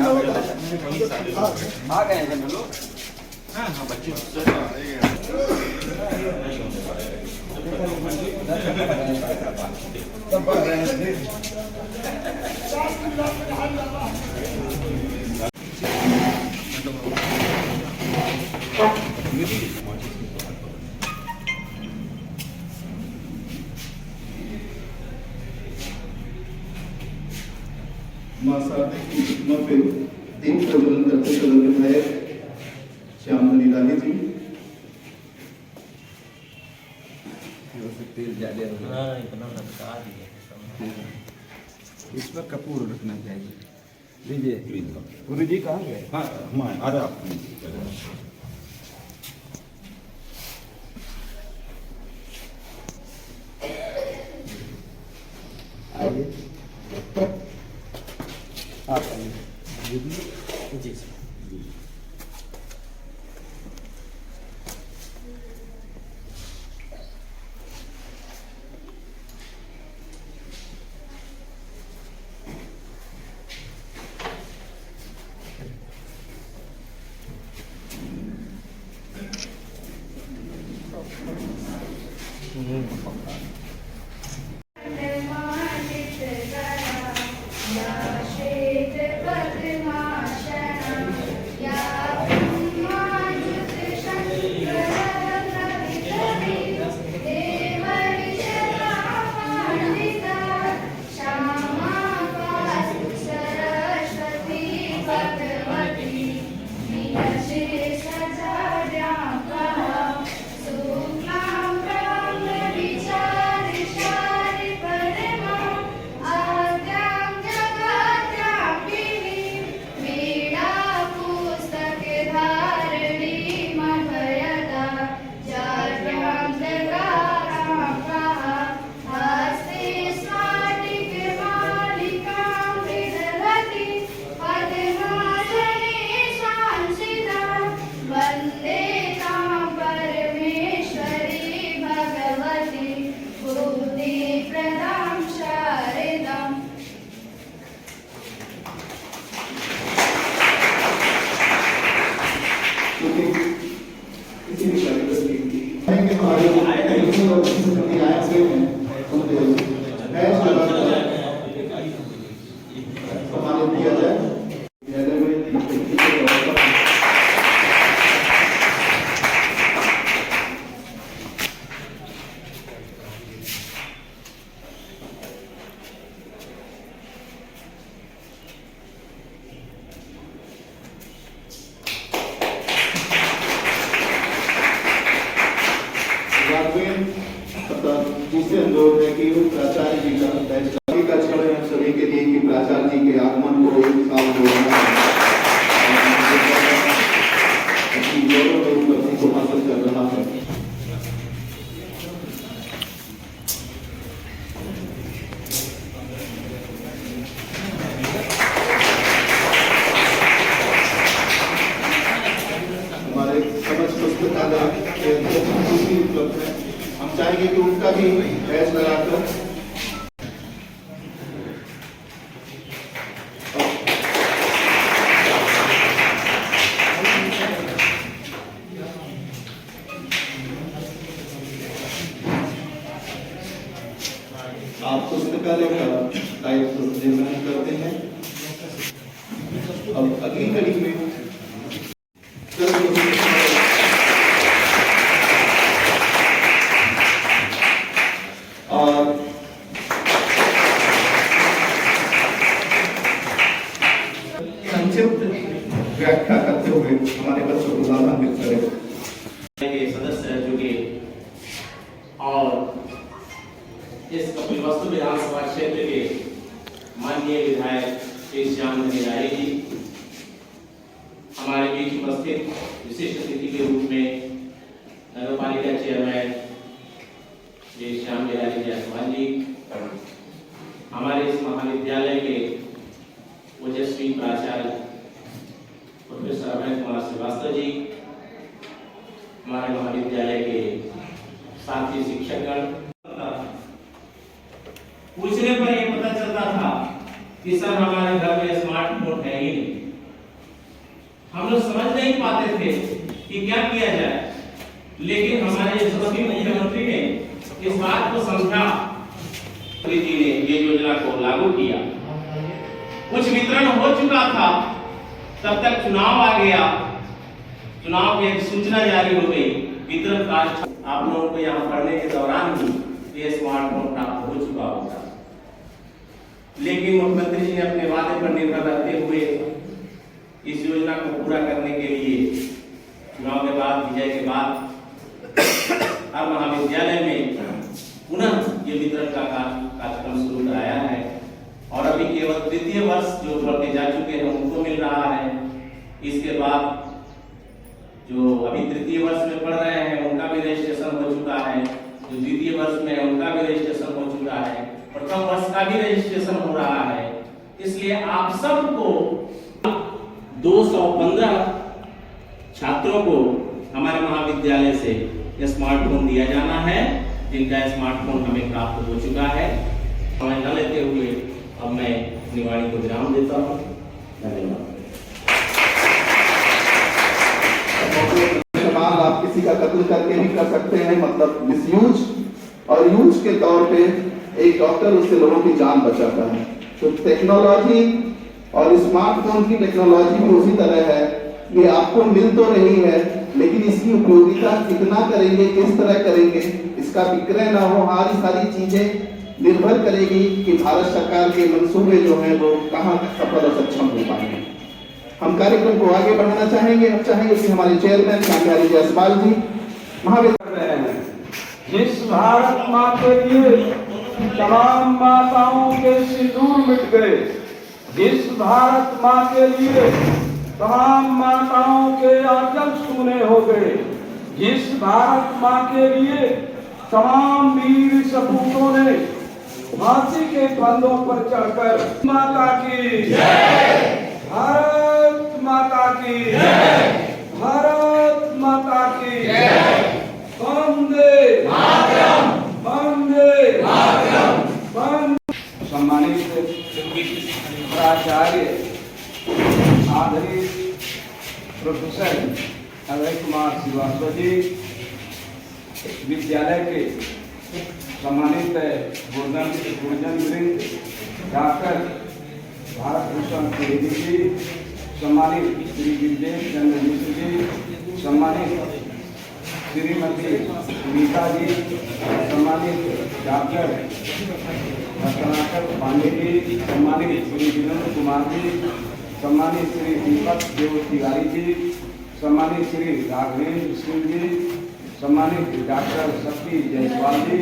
आ गए हैं हम लोग। हाँ हाँ बच्चे सब पढ़ रहे हैं। मां शारदा की प्रतिमा पे दीप प्रज्वलन करते सदन विधायक श्यामधनी रानी जी। तेल ज्यादा इतना इस पर कपूर रखना चाहिए। लीजिए गुरु जी कहाँ गए? हाँ हमारे आ रहा जी दूसरे अनुरोध है कि प्राचार्य जी का कार्यक्रम हम सभी के लिए कि प्राचार्य जी के आगमन को साथ जोड़ना अपनी गौरव उपलब्धि को हासिल कर रहा है। हमारे समझ पुस्तकालय के दूसरी उपलब्ध है, हम चाहेंगे कि उनका भी बैच लगाकर आप पुस्तकालय का दायित्व निर्वहन करते हैं। अब अगली कड़ी में और संक्षिप्त व्याख्या करते हुए हमारे बच्चों को लाभान्वित करें। सदस्य रह चुके और इस कपिलवस्तु विधानसभा क्षेत्र के माननीय विधायक श्री श्यामधनी राय जी हमारे बीच उपस्थित विशिष्ट अतिथि के रूप में नगर पालिका चेयरमैन श्री श्याम बिहारी जायसवाल जी, हमारे इस महाविद्यालय के ओजस्वी प्राचार्य प्रोफेसर अभय कुमार श्रीवास्तव जी, हमारे महाविद्यालय के साथी शिक्षकगण। पूछने पर यह पता चलता था कि सर हमारे घर में स्मार्ट बोर्ड है ही नहीं, हम लोग समझ नहीं पाते थे कि क्या किया जाए, लेकिन हमारे यशस्वी मुख्यमंत्री ने इस बात को समझा, जी ने ये योजना को लागू किया। कुछ वितरण हो चुका था, तब तक चुनाव आ गया, चुनाव की एक सूचना जारी हो गई, वितरण कार्य आप लोगों को यहाँ पढ़ने के दौरान ही ये स्मार्टफोन प्राप्त हो चुका होगा। लेकिन मुख्यमंत्री जी ने अपने वादे पर निर्भर रहते हुए इस योजना को पूरा करने के लिए चुनाव के बाद, विजय के बाद अब महाविद्यालय में पुनः ये वितरण का कार्यक्रम शुरू कराया है और अभी केवल तृतीय वर्ष जो पढ़ते जा चुके हैं उनको मिल रहा है। इसके बाद जो अभी तृतीय वर्ष में पढ़ रहे हैं उनका भी रजिस्ट्रेशन हो चुका है, जो द्वितीय वर्ष में है उनका भी रजिस्ट्रेशन हो चुका है, प्रथम वर्ष का भी रजिस्ट्रेशन हो रहा है। इसलिए आप सबको 215 छात्रों को हमारे महाविद्यालय से स्मार्टफोन दिया जाना है, जिनका स्मार्टफोन हमें प्राप्त हो चुका है। समय न लेते हुए अब मैं निवाणी को विराम देता हूँ। धन्यवाद। सवाल आप किसी का कत्ल करके भी कर सकते हैं, मतलब मिसयूज, और यूज के तौर पे एक डॉक्टर उससे लोगों की जान बचाता है। तो टेक्नोलॉजी और स्मार्टफोन की टेक्नोलॉजी भी उसी तरह है, ये आपको मिल तो रही है, लेकिन इसकी उपयोगिता कितना करेंगे, किस तरह करेंगे, इसका विक्रय ना हो, सारी चीजें निर्भर करेगी कि भारत सरकार के मंसूबे जो हैं वो कहाँ सफल और सक्षम हो पाएंगे। हम कार्यक्रम को आगे बढ़ाना चाहेंगे। हम चाहेंगे कि हमारे चेयरमैन श्याम बिहारी जायसवाल जी महाविद्यालय जिस भारत माँ के लिए तमाम माताओं के सिंदूर मिट गए, जिस भारत माँ के लिए तमाम माताओं के आंचल सूने हो गए, जिस भारत माँ के लिए तमाम वीर सपूतों ने फांसी के फंदों पर चढ़कर माता की जय, भारत माता की जय, भारत माता की जय, वंदे मातरम, वंदे मातरम, वंदे। सम्मानित प्राचार्य आदरणीय प्रोफेसर अजय कुमार श्रीवास्तव जी, विद्यालय के सम्मानित गुरुजन वृंद, डॉक्टर भारत भूषण त्रिवेदी जी, सम्मानित श्री विजय चंद्र मिश्र जी, सम्मानित श्रीमती सुनीता जी, सम्मानित डॉक्टर रत्नाकर पांडे जी, सम्मानित श्री वीरेंद्र कुमार जी, सम्मानित श्री दीपक देव तिवारी जी, सम्मानित श्री राघवेंद्र सिंह जी, सम्मानित डॉक्टर शक्ति जायसवाल जी,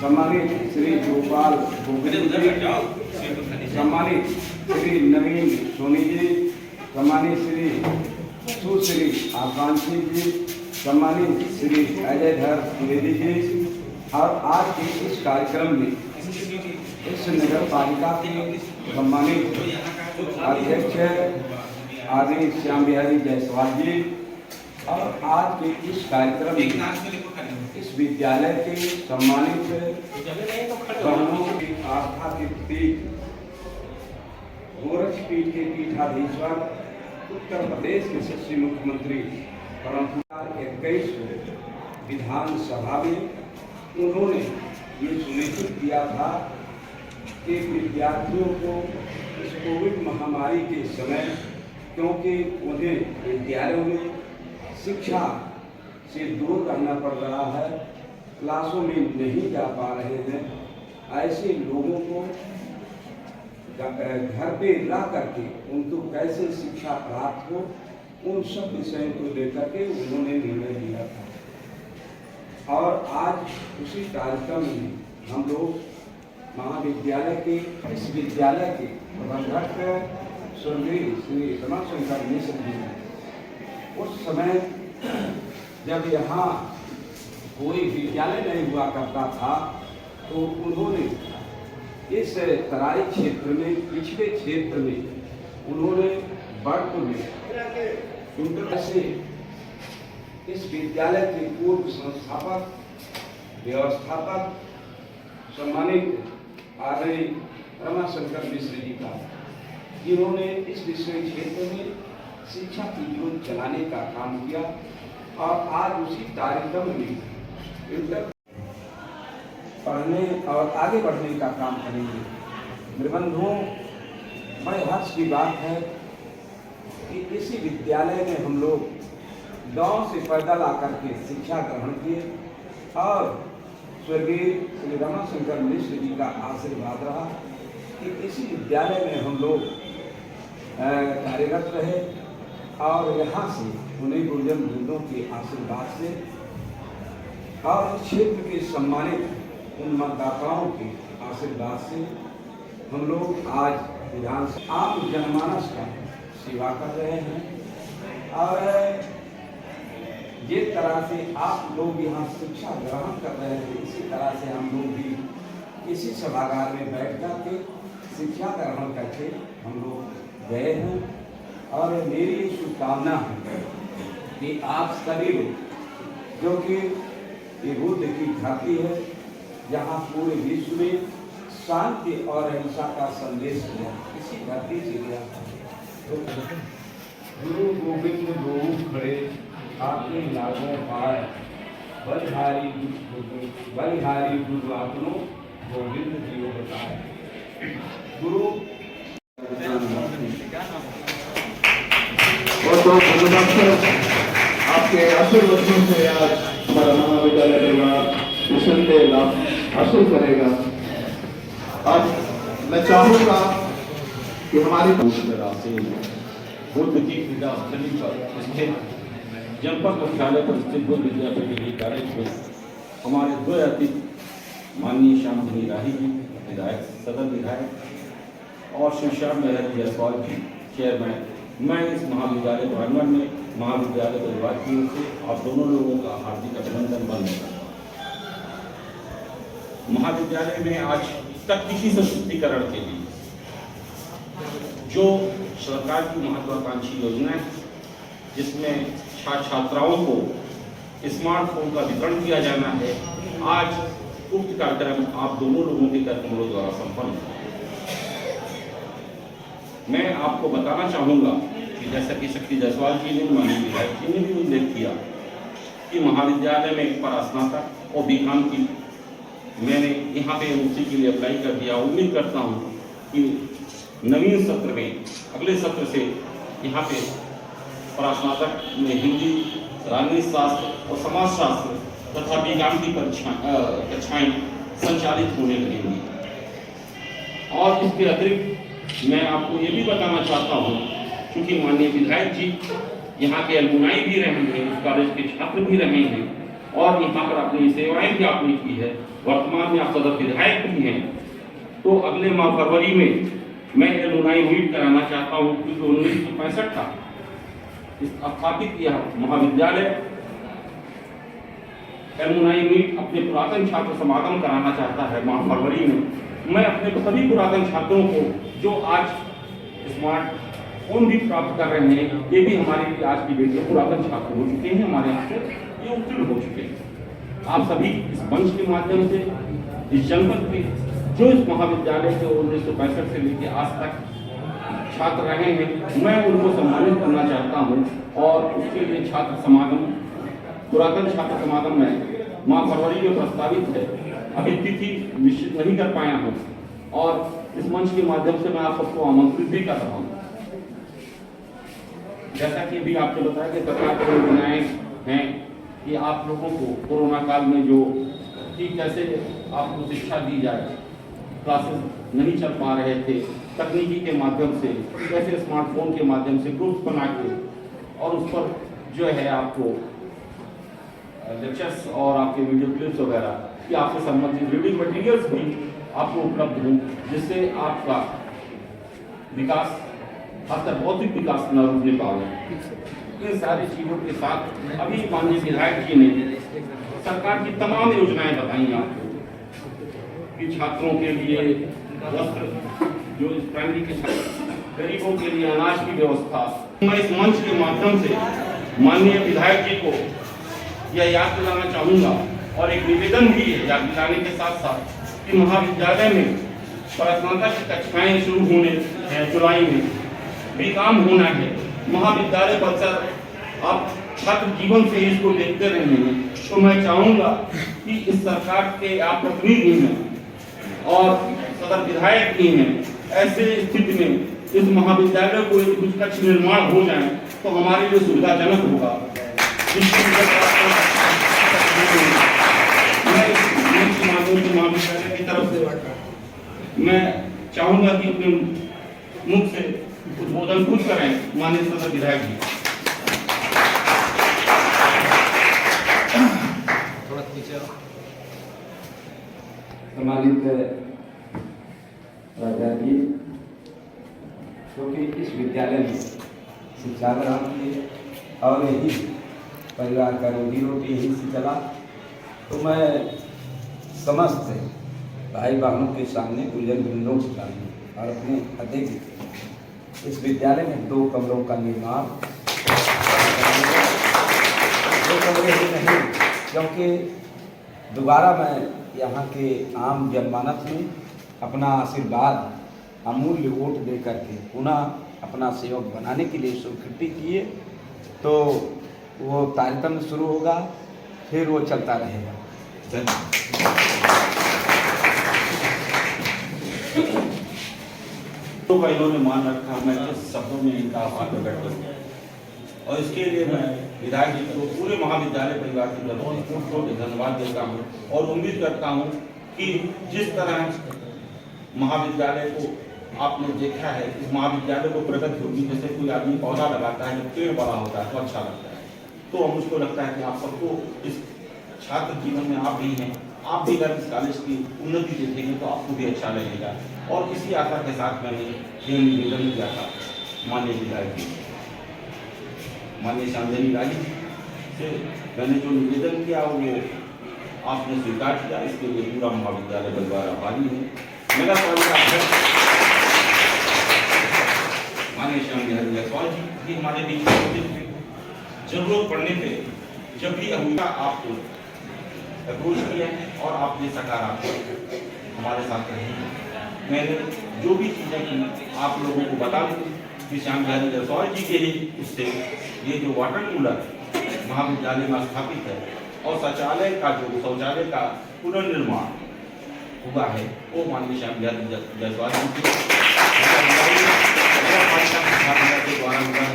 सम्मानित श्री गोपाल गोविंद जी, सम्मानित श्री नवीन सोनी जी, सम्मानित श्री सुश्री आकांक्षी जी, सम्मानित श्री अजय धर त्रिवेदी जी। और आज के इस कार्यक्रम में इस नगर पालिका के सम्मानित अध्यक्ष आदरणीय श्याम बिहारी जायसवाल जी, और आज के इस कार्यक्रम में इस विद्यालय के सम्मानित बहनों की आस्था के प्रतीक गोरखपीठ के पीठाधीश्वर उत्तर प्रदेश के यशस्वी मुख्यमंत्री परम 21 विधानसभा में उन्होंने ये सुनिश्चित किया था कि विद्यार्थियों को इस कोविड महामारी के समय, क्योंकि उन्हें विद्यालयों में शिक्षा से दूर रहना पड़ रहा है, क्लासों में नहीं जा पा रहे हैं, ऐसे लोगों को घर पे ला करके उनको कैसे शिक्षा प्राप्त हो, उन सब विषयों को लेकर के उन्होंने निर्णय लिया था। और आज उसी कार्यक्रम में हम लोग महाविद्यालय के इस विद्यालय के प्रबंधक स्वर्गीय श्री रमाशंकर मिश्र जी, उस समय जब यहाँ कोई विद्यालय नहीं हुआ करता था, तो उन्होंने इस तराई क्षेत्र में, पिछड़े क्षेत्र में उन्होंने बड़पुर में से इस विद्यालय के पूर्व संस्थापक व्यवस्थापक सम्मानित आदरणीय रमाशंकर मिश्र जी का, जिन्होंने इस विषय क्षेत्र में शिक्षा की ज्योत जलाने का काम किया और आज उसी कार्यक्रम में इंटर पढ़ने और आगे बढ़ने का काम करेंगे। मेरे बंधुओं, बड़े हर्ष की बात है कि इसी विद्यालय में हम लोग गांव से पैदल आकर के शिक्षा ग्रहण किए और स्वर्गीय श्री रमाशंकर मिश्र जी का आशीर्वाद रहा कि इसी विद्यालय में हम लोग कार्यरत रहे और यहाँ से उन्हीं गुरुजन वृंदों के आशीर्वाद से और इस क्षेत्र के सम्मानित उन मतदाताओं के आशीर्वाद से हम लोग आज विधानसभा आम जनमानस का सेवा कर रहे हैं और जिस तरह से आप लोग यहाँ शिक्षा ग्रहण कर रहे हैं इसी तरह से हम लोग भी इसी सभागार में बैठ करके शिक्षा ग्रहण करके हम लोग गए हैं और मेरी शुभकामना है कि आप सभी लोग, जो कि ये बुद्ध की धरती है जहाँ पूरे विश्व में शांति और अहिंसा का संदेश है, इसी धरती से गया तो गुरु गोविंद दो खड़े आपके लागों पार बलिहारी गुरु आपनो गोविंद जीव बताए। गुरु बहुत धन्यवाद सर, आपके आशीर्वादों से आज हमारा महाविद्यालय परिवार निसंदेह लाभ हासिल करेगा। अब मैं चाहूँगा कि हमारी बुद्ध की क्रीड़ा स्थली पर स्थित जनपद मुख्यालय पर स्थित बुद्ध विद्यापीठ के कॉलेज में हमारे दो अतिथि माननीय श्याम सिंह राही जी विधायक, सदन विधायक, और श्री श्याम बिहारी जायसवाल जी चेयरमैन, मैं इस महाविद्यालय प्रांगण में महाविद्यालय परिवार की ओर से आप दोनों लोगों का हार्दिक अभिनंदन करता हूं। महाविद्यालय में आज तकनीकी सशक्तिकरण के लिए जो सरकार की महत्वाकांक्षी योजना है, जिसमें छात्र छात्राओं को स्मार्टफोन का वितरण किया जाना है, आज उक्त कार्यक्रम आप दोनों लोगों के कार्यक्रमों द्वारा संपन्न हुआ। मैं आपको बताना चाहूँगा कि जैसा कि शक्ति जायसवाल जी ने, माननीय विधायक जी ने भी उल्लेख किया कि महाविद्यालय में परास्नातक और बीकॉम की मैंने यहाँ पे उसी के लिए अप्लाई कर दिया। उम्मीद करता हूँ कि नवीन सत्र में, अगले सत्र से यहाँ पे परास्नातक में हिंदी, राजनीति शास्त्र और समाजशास्त्र तथा बीकॉम की कक्षाएं संचालित होने लगेंगी। और इसके अतिरिक्त मैं आपको ये भी बताना चाहता हूँ, क्योंकि माननीय विधायक जी यहाँ के एलुमनाई भी रहे हैं, कॉलेज के छात्र भी रहे हैं और यहाँ पर अपनी सेवाएं भी आपने की है, वर्तमान में आप सदस्य विधायक भी हैं, तो अगले माह फरवरी में मैं एलुमनाई मीट कराना चाहता हूँ, क्योंकि 1965 का स्थापित यह महाविद्यालय एलुमनाई मीट अपने पुरातन छात्र समागम कराना चाहता है माह फरवरी में। मैं अपने सभी पुरातन छात्रों को जो आज स्मार्टफोन भी प्राप्त कर रहे हैं, ये भी हमारे लिए आज की डेट में पुरातन छात्र हो चुके हैं, हमारे यहाँ से ये उत्तीर्ण हो चुके हैं। आप सभी इस मंच के माध्यम से इस जनपद के जो इस महाविद्यालय के 1965 से लेकर आज तक छात्र रहे हैं, मैं उनको सम्मानित करना चाहता हूं और उसके लिए छात्र समागम, पुरातन छात्र समागम में माह फरवरी में प्रस्तावित है। अभी तिथि निश्चित नहीं कर पाया हूं और इस मंच के माध्यम से मैं आप सबको आमंत्रित भी कर रहा हूं। जैसा कि अभी आपने बताया कि सरकार की योजनाएं हैं कि आप लोगों को कोरोना काल में जो कि कैसे आपको शिक्षा दी जाए, क्लासेस नहीं चल पा रहे थे, तकनीकी के माध्यम से कैसे स्मार्टफोन के माध्यम से ग्रुप्स बना के और उस पर जो है आपको लेक्चर्स और आपके वीडियो क्लिप्स वगैरह कि आपसे संबंधित रीडिंग मटेरियल्स भी आपको उपलब्ध हों, जिससे आपका विकास खासकर बौद्धिक विकास न रुकने पाए। इन सारी चीज़ों के साथ अभी माननीय विधायक जी ने सरकार की तमाम योजनाएं बताई आपको कि छात्रों के लिए वस्त्र, जो इस प्राइमरी के छात्र, गरीबों के लिए अनाज की व्यवस्था। मैं इस मंच के माध्यम से माननीय विधायक जी को यह याद दिलाना चाहूँगा और एक निवेदन भी है याद दिलाने के साथ साथ कि महाविद्यालय में परास्नातक की कक्षाएं शुरू होने हैं जुलाई में, बीकॉम होना है महाविद्यालय परिसर आप छात्र जीवन से इसको देखते रहे हैं, तो मैं चाहूंगा कि इस सरकार के आप प्रतिनिधि हैं और सदर विधायक भी हैं, ऐसे स्थिति में इस महाविद्यालय को एक उत्कृष्ट निर्माण हो जाए तो हमारे लिए सुविधाजनक होगा। महाविद्यालय की तरफ से मैं चाहूंगा कि अपने मुख से उद्बोधन खुद करें माननीय सदर विधायक जी। सम्मानित राजा जी, क्योंकि इस विद्यालय में शिक्षा ग्रहण किए और यही परिवार का रोजी रोटी यहीं से चला, तो मैं समस्त भाई बहनों के सामने गुंजन बिंदों के सामने और अपने अध्यक्ष इस विद्यालय में 2 कमरों का निर्माण, 2 कमरे ही नहीं, क्योंकि दोबारा मैं यहाँ के आम जनमानस में अपना आशीर्वाद अमूल्य वोट दे करके पुनः अपना सेवक बनाने के लिए स्वीकृति किए, तो वो तारतम्य शुरू होगा, फिर वो चलता रहेगा। तो का इन्होंने मान रखा, मैं किस शब्दों में इनका आभार प्रकट करूँ, और इसके लिए मैं विधायक जी को पूरे महाविद्यालय परिवार की तरफ से धन्यवाद देता हूँ और उम्मीद करता हूँ कि जिस तरह महाविद्यालय को आपने देखा है, इस महाविद्यालय को प्रगति होगी। जैसे कोई आदमी पौधा लगाता है, जब पेड़ बड़ा होता है तो अच्छा लगता है, तो मुझको लगता है कि आप सबको इस छात्र जीवन में आप भी हैं, आप भी अगर इस कॉलेज की उन्नति देखेंगे तो आपको भी अच्छा लगेगा। और इसी आशा के साथ मैंने ये निवेदन किया था माननीय विधायक जी, माननीय चांदनी राजी से मैंने जो निवेदन किया वो आपने स्वीकार किया, इसके लिए पूरा महाविद्यालय परिवार आभारी है। मेरा माननीय श्याम बिहारी जायसवाल जी भी हमारे बीच में जरूरत पड़ने पे जब भी हुआ आपको अप्रोच किया है और आपने सकारात्मक हमारे साथ रहे हैं। मैंने जो भी चीज़ें की आप लोगों को बता दूँ कि श्याम बिहारी जायसवाल जी के ही उससे ये जो वाटर कूलर महाविद्यालय में स्थापित है और शौचालय का जो शौचालय का पुनर्निर्माण हुआ है वो माननीय श्याम बिहारी जायसवाल जी के द्वारा हुआ है।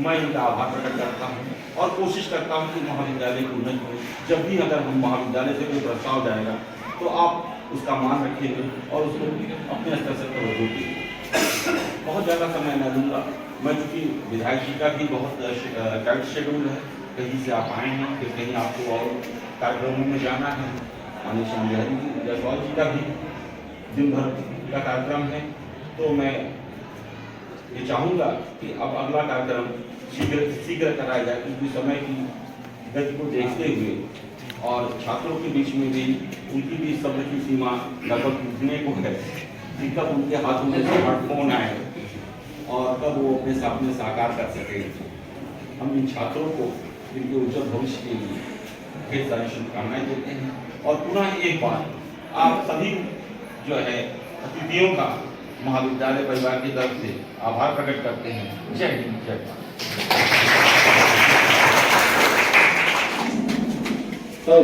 मैं इनका आभार प्रकट करता हूँ और कोशिश करता हूँ कि महाविद्यालय की उन्नति हो। जब भी अगर हम महाविद्यालय से कोई प्रस्ताव जाएगा तो आप उसका मान रखिएगा और उसको अपने स्तर से तवज्जो दीजिए। बहुत ज़्यादा समय न लूँगा मैं, चूँकि विधायक जी का भी बहुत टाइट शेड्यूल है, कहीं से आप आए हैं, फिर कहीं आपको और कार्यक्रमों में जाना है। माननीय श्याम बिहारी जायसवाल जी का भी दिन भर का कार्यक्रम है, तो मैं ये चाहूँगा कि अब अगला कार्यक्रम शीघ्र कराया जाए, क्योंकि समय की गति को देखते हुए और छात्रों के बीच में भी उनकी भी सब्र की सीमा लगभग टूटने को है कि कब उनके हाथों में स्मार्टफोन आए और कब वो अपने सपने साकार कर सके। हम इन छात्रों को इनके उज्जवल भविष्य के लिए ढेर सारी शुभकामनाएं देते हैं और पुनः एक बार आप सभी जो है अतिथियों का महाविद्यालय परिवार की तरफ से आभार प्रकट करते हैं। जय हिंद, जय भारत। तो